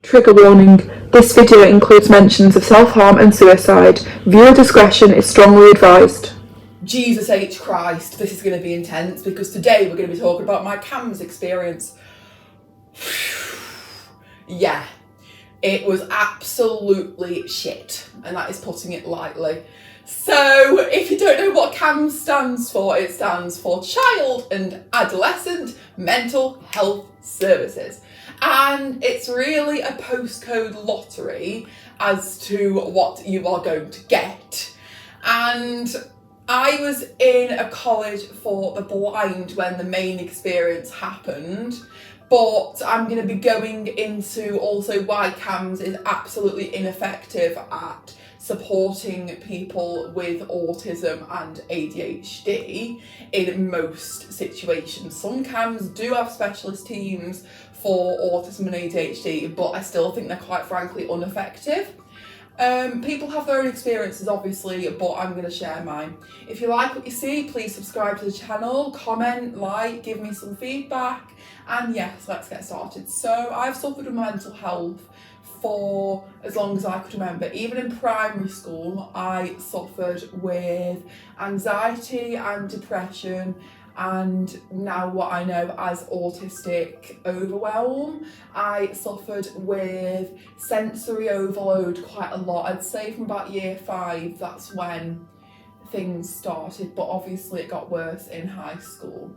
Trigger warning. This video includes mentions of self-harm and suicide. Viewer discretion is strongly advised. Jesus H. Christ, this is going to be intense because today we're going to be talking about my CAMHS experience. Yeah, it was absolutely shit, and that is putting it lightly. So, if you don't know what CAMHS stands for, it stands for Child and Adolescent Mental Health Services. And it's really a postcode lottery as to what you are going to get. And I was in a college for the blind when the main experience happened, but I'm going to be going into also why CAMHS is absolutely ineffective at supporting people with autism and ADHD in most situations. Some CAMHS do have specialist teams for autism and ADHD, but I still think they're quite frankly ineffective. People have their own experiences obviously, but I'm going to share mine. If you like what you see, please subscribe to the channel, comment, like, give me some feedback, and yes, let's get started. So I've suffered with mental health for as long as I could remember. Even in primary school, I suffered with anxiety and depression, and now what I know as autistic overwhelm. I suffered with sensory overload quite a lot. I'd say from about year 5, that's when things started, but obviously it got worse in high school.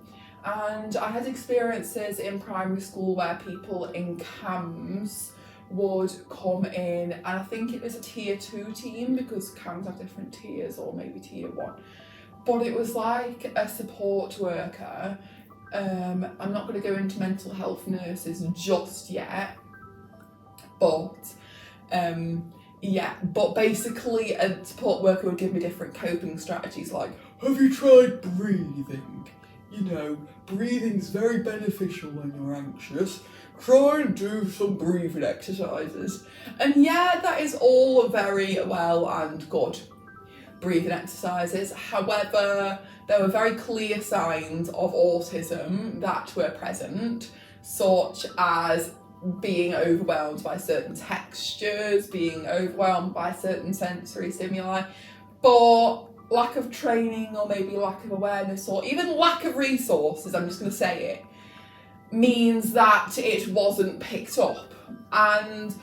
And I had experiences in primary school where people in CAMHS would come in, and I think it was a tier 2 team because CAMHS have different tiers, or maybe tier 1. But it was like a support worker. I'm not going to go into mental health nurses just yet, but but basically a support worker would give me different coping strategies, like, have you tried breathing? You know, breathing's very beneficial when you're anxious. Try and do some breathing exercises. And yeah, that is all very well and good, breathing exercises. However, there were very clear signs of autism that were present, such as being overwhelmed by certain textures, being overwhelmed by certain sensory stimuli, but lack of training, or maybe lack of awareness, or even lack of resources, I'm just going to say it, means that it wasn't picked up. And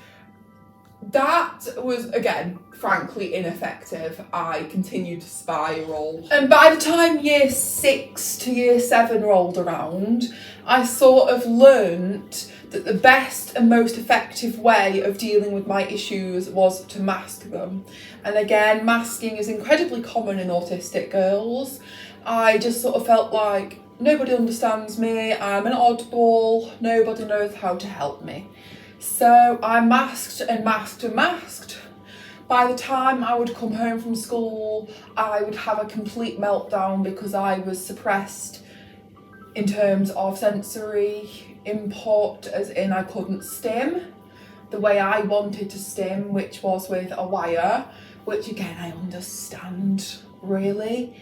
that was, again, frankly ineffective. I continued to spiral. And by the time year 6 to year 7 rolled around, I sort of learnt that the best and most effective way of dealing with my issues was to mask them. And again, masking is incredibly common in autistic girls. I just sort of felt like nobody understands me, I'm an oddball, nobody knows how to help me. So I masked and masked and masked. By the time I would come home from school, I would have a complete meltdown because I was suppressed in terms of sensory input, as in I couldn't stim the way I wanted to stim, which was with a wire, which again I understand really,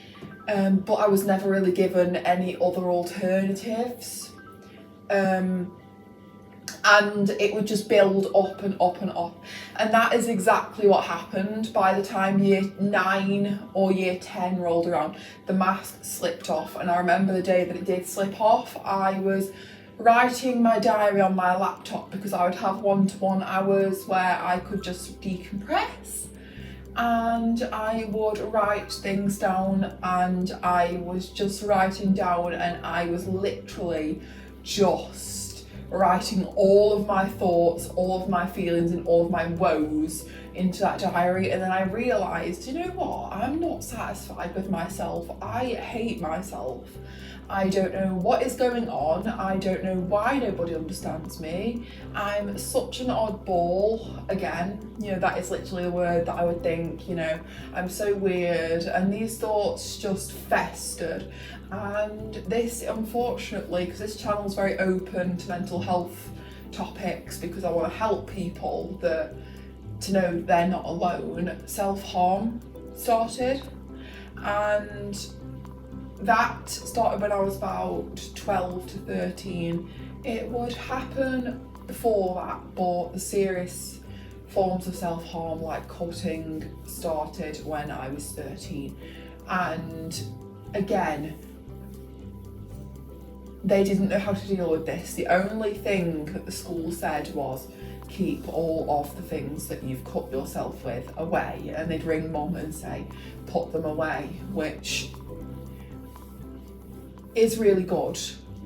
but I was never really given any other alternatives. And it would just build up and up and up. And that is exactly what happened. By the time year 9 or year 10 rolled around, the mask slipped off. And I remember the day that it did slip off, I was writing my diary on my laptop because I would have 1-to-1 hours where I could just decompress. And I would write things down, and I was just writing down, and I was literally just writing all of my thoughts, all of my feelings, and all of my woes into that diary. And then I realised, you know what, I'm not satisfied with myself. I hate myself. I don't know what is going on. I don't know why nobody understands me. I'm such an oddball. Again, you know, that is literally the word that I would think, you know, I'm so weird. And these thoughts just festered. And this, unfortunately, because this channel is very open to mental health topics, because I want to help people to know they're not alone, self-harm started. And that started when I was about 12 to 13. It would happen before that, but the serious forms of self-harm like cutting started when I was 13. And again, they didn't know how to deal with this. The only thing that the school said was, keep all of the things that you've cut yourself with away, and they'd ring mum and say, put them away, which is really good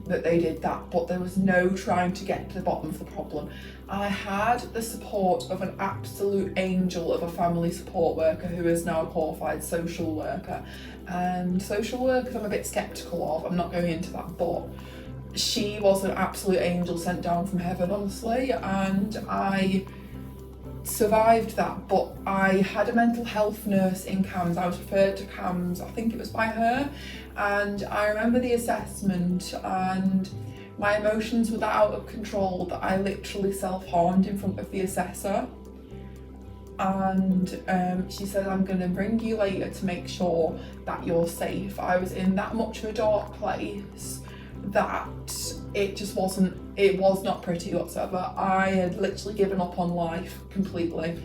that they did that, but there was no trying to get to the bottom of the problem. I had the support of an absolute angel of a family support worker who is now a qualified social worker, and social workers I'm a bit sceptical of, I'm not going into that, but she was an absolute angel sent down from heaven, honestly, and I survived that. But I had a mental health nurse in CAMHS. I was referred to CAMHS, I think it was by her, and I remember the assessment, and my emotions were that out of control that I literally self-harmed in front of the assessor. And she said, I'm going to bring you later to make sure that you're safe. I was in that much of a dark place that it was not pretty whatsoever. I had literally given up on life completely,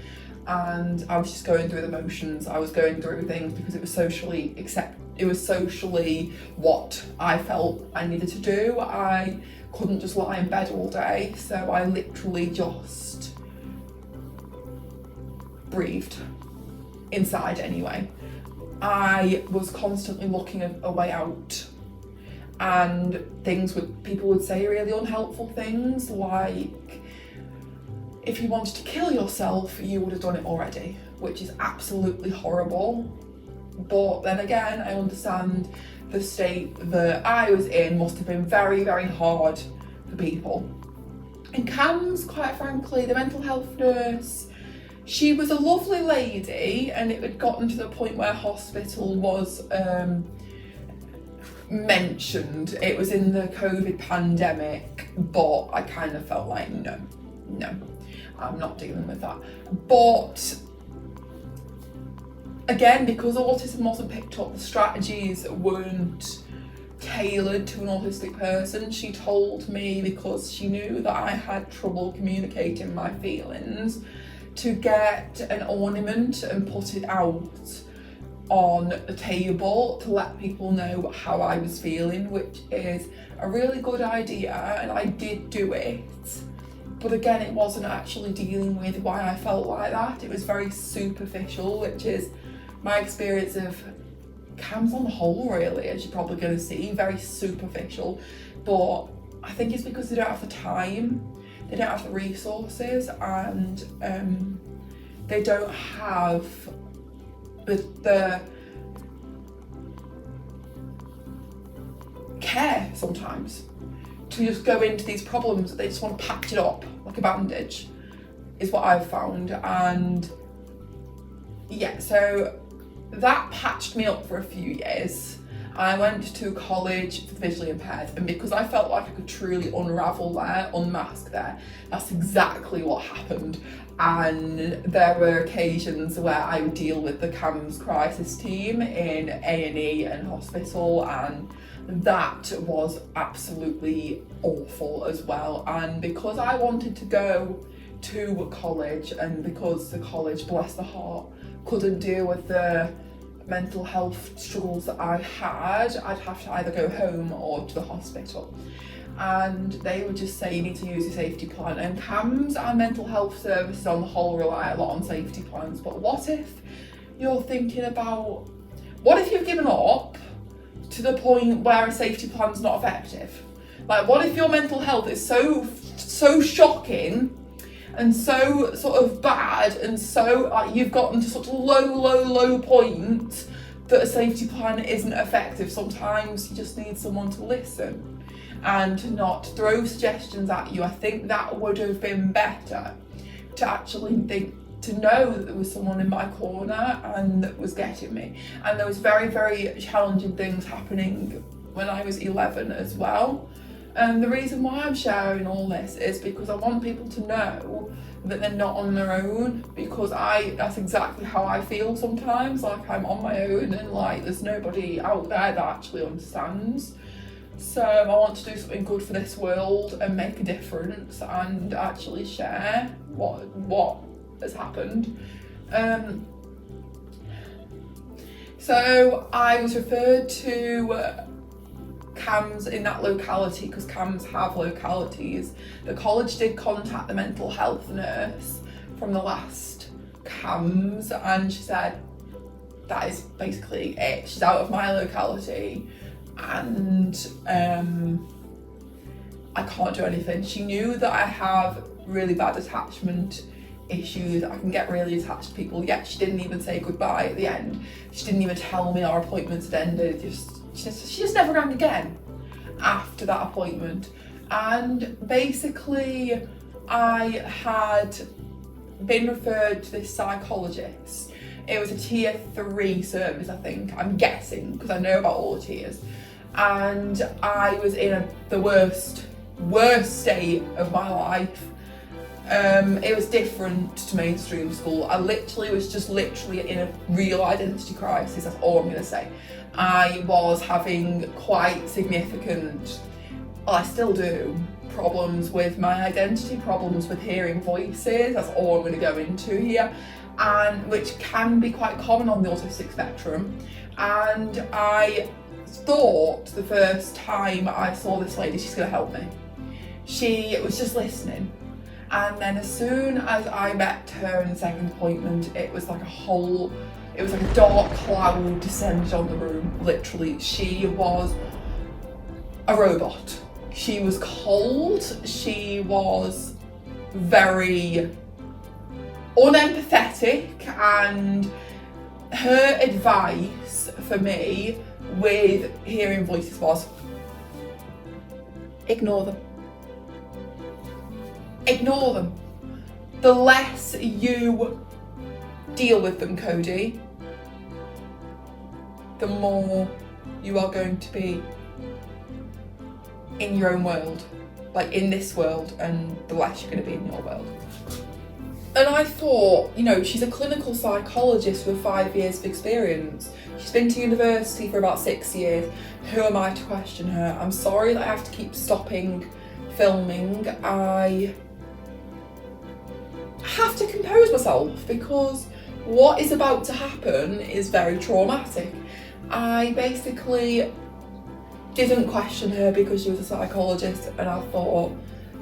and I was just going through the motions. I was going through things because it was socially what I felt I needed to do. I couldn't just lie in bed all day, so I literally just breathed inside anyway. I was constantly looking a way out, and people would say really unhelpful things like, if you wanted to kill yourself, you would have done it already, which is absolutely horrible. But then again, I understand the state that I was in must have been very, very hard for people. In CAMHS, quite frankly, the mental health nurse, she was a lovely lady, and it had gotten to the point where hospital was mentioned. It was in the COVID pandemic, but I kind of felt like, no, I'm not dealing with that. But again, because autism wasn't picked up, the strategies weren't tailored to an autistic person. She told me, because she knew that I had trouble communicating my feelings, to get an ornament and put it out on the table to let people know how I was feeling, which is a really good idea, and I did do it. But again, it wasn't actually dealing with why I felt like that. It was very superficial, which is my experience of CAMHS on the whole, really, as you're probably going to see, very superficial. But I think it's because they don't have the time, they don't have the resources, and they don't have the care sometimes to just go into these problems that they just want to patch it up like a bandage, is what I've found. And yeah, so that patched me up for a few years. I went to college for the visually impaired, and because I felt like I could truly unmask there, that's exactly what happened. And there were occasions where I would deal with the CAMHS crisis team in A&E and hospital, and that was absolutely awful as well. And because I wanted to go to college, and because the college, bless the heart, couldn't deal with the mental health struggles that I had, I'd have to either go home or to the hospital. And they would just say, you need to use your safety plan. And CAMHS and mental health services on the whole rely a lot on safety plans. But what if you're thinking about, what if you've given up to the point where a safety plan's not effective? Like, what if your mental health is so shocking and so sort of bad, and so you've gotten to such a low point that a safety plan isn't effective? Sometimes you just need someone to listen and to not throw suggestions at you. I think that would have been better, to actually think, to know that there was someone in my corner and that was getting me. And there was very, very challenging things happening when I was 11 as well. And the reason why I'm sharing all this is because I want people to know that they're not on their own, because that's exactly how I feel sometimes, like I'm on my own and like there's nobody out there that actually understands. So I want to do something good for this world and make a difference and actually share what has happened. So I was referred to CAMHS in that locality because CAMHS have localities. The college did contact the mental health nurse from the last CAMHS and she said that is basically it. She's out of my locality and I can't do anything. She knew that I have really bad attachment issues. I can get really attached to people, yet she didn't even say goodbye at the end. She didn't even tell me our appointments had ended. She just never rang again after that appointment. And basically I had been referred to this psychologist. It was a tier 3 service, I think, I'm guessing, because I know about all the tiers. And I was in the worst state of my life. It was different to mainstream school. I was literally in a real identity crisis, that's all I'm going to say. I was having quite significant, well, I still do, problems with my identity, problems with hearing voices, that's all I'm going to go into here, and which can be quite common on the autistic spectrum. And I thought the first time I saw this lady, she's going to help me. She was just listening. And then as soon as I met her in the second appointment, it was like a dark cloud descended on the room, literally. She was a robot. She was cold, she was very unempathetic, and her advice for me with hearing voices was, ignore them. Ignore them. The less you deal with them, Cody, the more you are going to be in your own world, like in this world, and the less you're going to be in your world. And I thought, she's a clinical psychologist with 5 years of experience. She's been to university for about 6 years. Who am I to question her? I'm sorry that I have to keep stopping filming. I have to compose myself because what is about to happen is very traumatic. I basically didn't question her because she was a psychologist, and I thought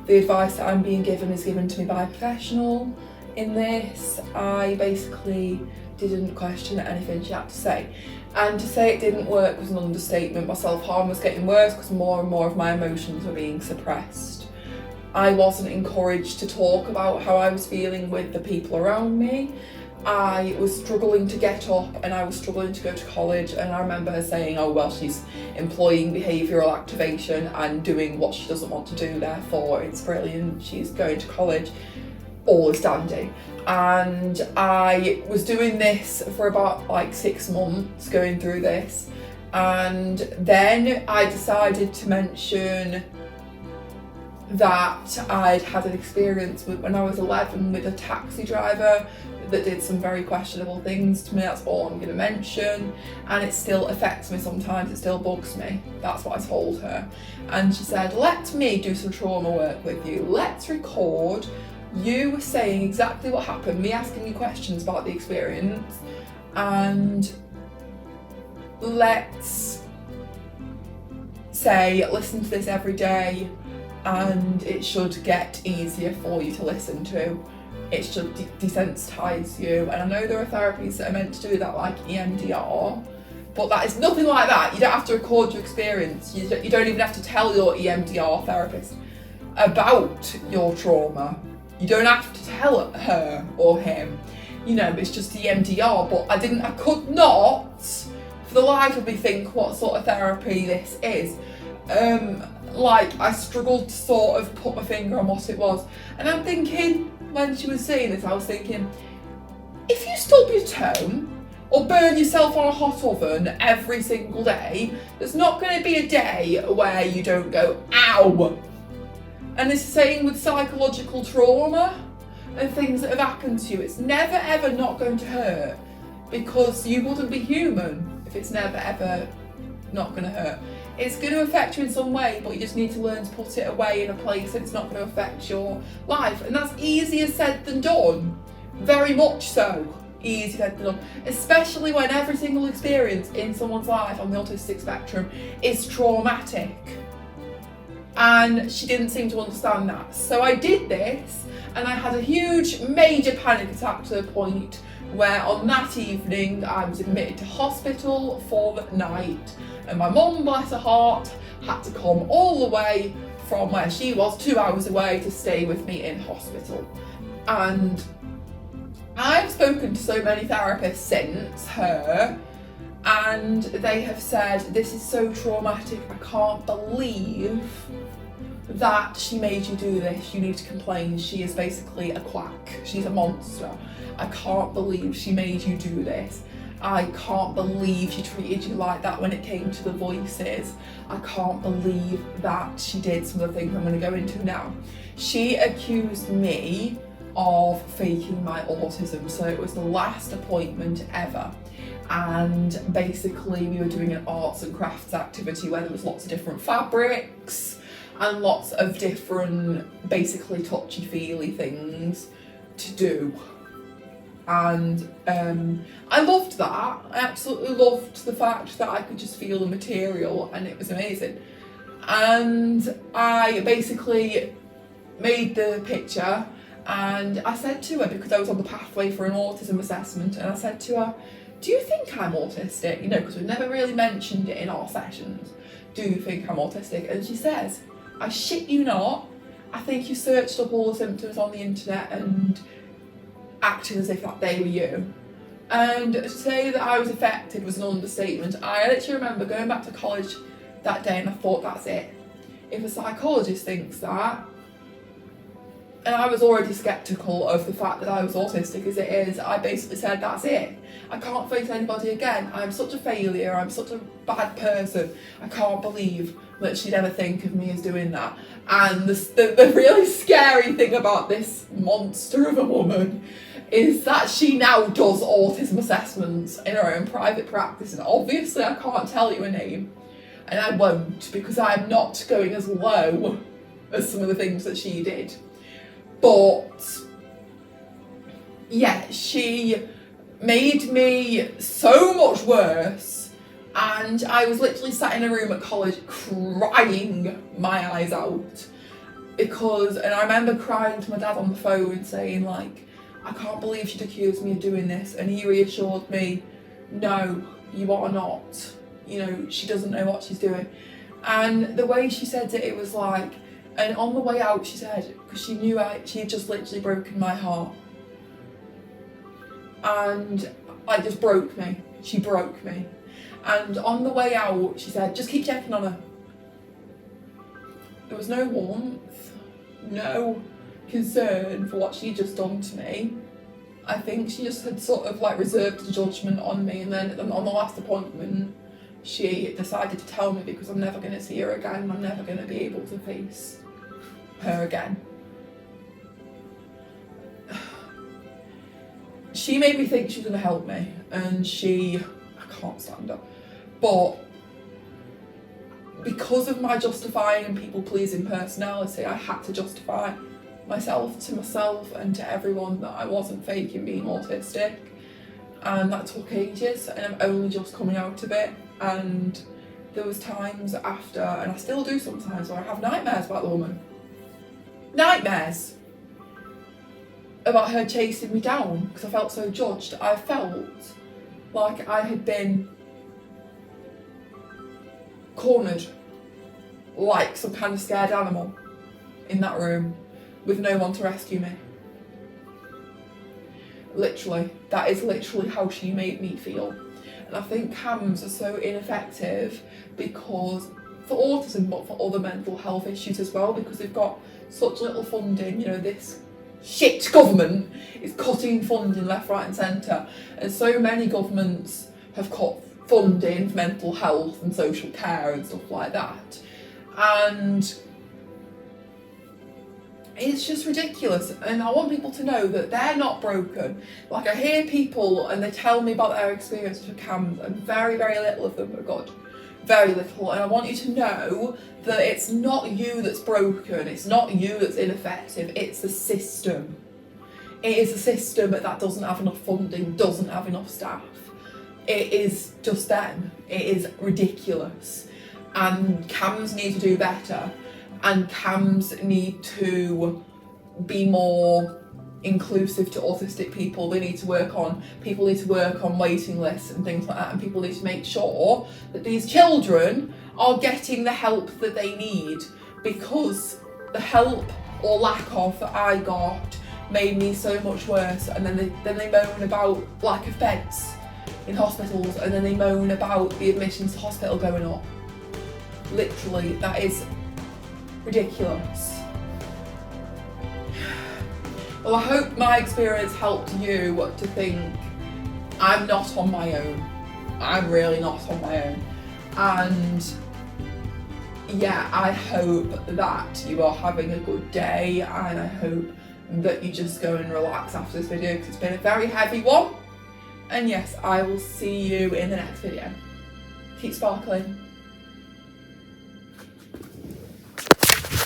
the advice that I'm being given is given to me by a professional in this. I basically didn't question anything she had to say. And to say it didn't work was an understatement. My self-harm was getting worse because more and more of my emotions were being suppressed. I wasn't encouraged to talk about how I was feeling with the people around me. I was struggling to get up and I was struggling to go to college, and I remember her saying, oh well, she's employing behavioural activation and doing what she doesn't want to do, therefore it's brilliant, she's going to college, all is dandy. And I was doing this for about 6 months, going through this, and then I decided to mention that I'd had an experience when I was 11 with a taxi driver that did some very questionable things to me. That's all I'm going to mention, and it still affects me sometimes, it still bugs me. That's what I told her. And she said, let me do some trauma work with you, let's record you saying exactly what happened, me asking you questions about the experience, and let's say listen to this every day, and it should get easier for you to listen to. It should desensitize you. And I know there are therapies that are meant to do that, like EMDR, but that is nothing like that. You don't have to record your experience. You don't even have to tell your EMDR therapist about your trauma. You don't have to tell her or him. It's just EMDR. But I could not, for the life of me, think what sort of therapy this is. I struggled to sort of put my finger on what it was. And I'm thinking, when she was saying this, I was thinking, if you stub your toe or burn yourself on a hot oven every single day, there's not going to be a day where you don't go, ow. And it's the same with psychological trauma and things that have happened to you. It's never ever not going to hurt, because you wouldn't be human if it's never ever not going to hurt. It's going to affect you in some way, but you just need to learn to put it away in a place that's not going to affect your life. And that's easier said than done. Very much so. Easier said than done. Especially when every single experience in someone's life on the autistic spectrum is traumatic. And she didn't seem to understand that. So I did this, and I had a huge, major panic attack to the point where on that evening I was admitted to hospital for the night, and my mum, bless her heart, had to come all the way from where she was, 2 hours away, to stay with me in hospital. And I've spoken to so many therapists since her, and they have said, this is so traumatic, I can't believe that she made you do this, you need to complain, she is basically a quack, she's a monster. I can't believe she made you do this. I can't believe she treated you like that when it came to the voices. I can't believe that she did some of the things I'm going to go into now. She accused me of faking my autism, so it was the last appointment ever. And basically we were doing an arts and crafts activity where there was lots of different fabrics and lots of different basically touchy-feely things to do. And I loved that. I absolutely loved the fact that I could just feel the material, and it was amazing. And I basically made the picture, and I said to her, because I was on the pathway for an autism assessment, and I said to her, do you think I'm autistic? You know, because we've never really mentioned it in our sessions. Do you think I'm autistic? And she says, I shit you not, I think you searched up all the symptoms on the internet and acted as if that they were you. And to say that I was affected was an understatement. I literally remember going back to college that day and I thought, that's it. If a psychologist thinks that, and I was already sceptical of the fact that I was autistic as it is, I basically said, that's it. I can't face anybody again. I'm such a failure, I'm such a bad person. I can't believe that she'd ever think of me as doing that. And the really scary thing about this monster of a woman is that she now does autism assessments in her own private practice, and obviously I can't tell you her name, and I won't, because I'm not going as low as some of the things that she did. But yeah, she made me so much worse, and I was literally sat in a room at college crying my eyes out, and I remember crying to my dad on the phone saying, like, I can't believe she'd accused me of doing this, and he reassured me, no, you are not, you know, she doesn't know what she's doing. And the way she said it was like, and on the way out she said, because she knew she had just literally broken my heart, and like just broke me, she broke me. And on the way out she said, just keep checking on her. There was no warmth, no concern for what she'd just done to me. I think she just had sort of like reserved a judgment on me, and then on the last appointment she decided to tell me, because I'm never going to see her again, I'm never going to be able to face her again. She made me think she was going to help me, and I can't stand her, but because of my justifying and people-pleasing personality, I had to justify myself to myself and to everyone that I wasn't faking being autistic, and that took ages, and I'm only just coming out of it. And there was times after, and I still do sometimes, where I have nightmares about the woman. Nightmares about her chasing me down because I felt so judged. I felt like I had been cornered like some kind of scared animal in that room with no one to rescue me. Literally, that is literally how she made me feel. And I think CAMHS are so ineffective because for autism, but for other mental health issues as well, because they've got such little funding. You know, this shit government is cutting funding left, right and centre, and so many governments have cut funding for mental health and social care and stuff like that, and it's just ridiculous. And I want people to know that they're not broken. Like, I hear people and they tell me about their experiences with CAMHS, and very, very little of them are good. very little, and I want you to know that it's not you that's broken, it's not you that's ineffective, it's the system. It is a system that doesn't have enough funding, doesn't have enough staff. It is just them. It is ridiculous. And CAMHS need to do better, and CAMHS need to be more inclusive to autistic people. People need to work on waiting lists and things like that, and people need to make sure that these children are getting the help that they need, because the help or lack of that I got made me so much worse. And then they moan about lack of beds in hospitals, and then they moan about the admissions to hospital going up. Literally, that is ridiculous. Well, I hope my experience helped you to think I'm not on my own. I'm really not on my own. And yeah, I hope that you are having a good day, and I hope that you just go and relax after this video, because it's been a very heavy one. And yes, I will see you in the next video. Keep sparkling.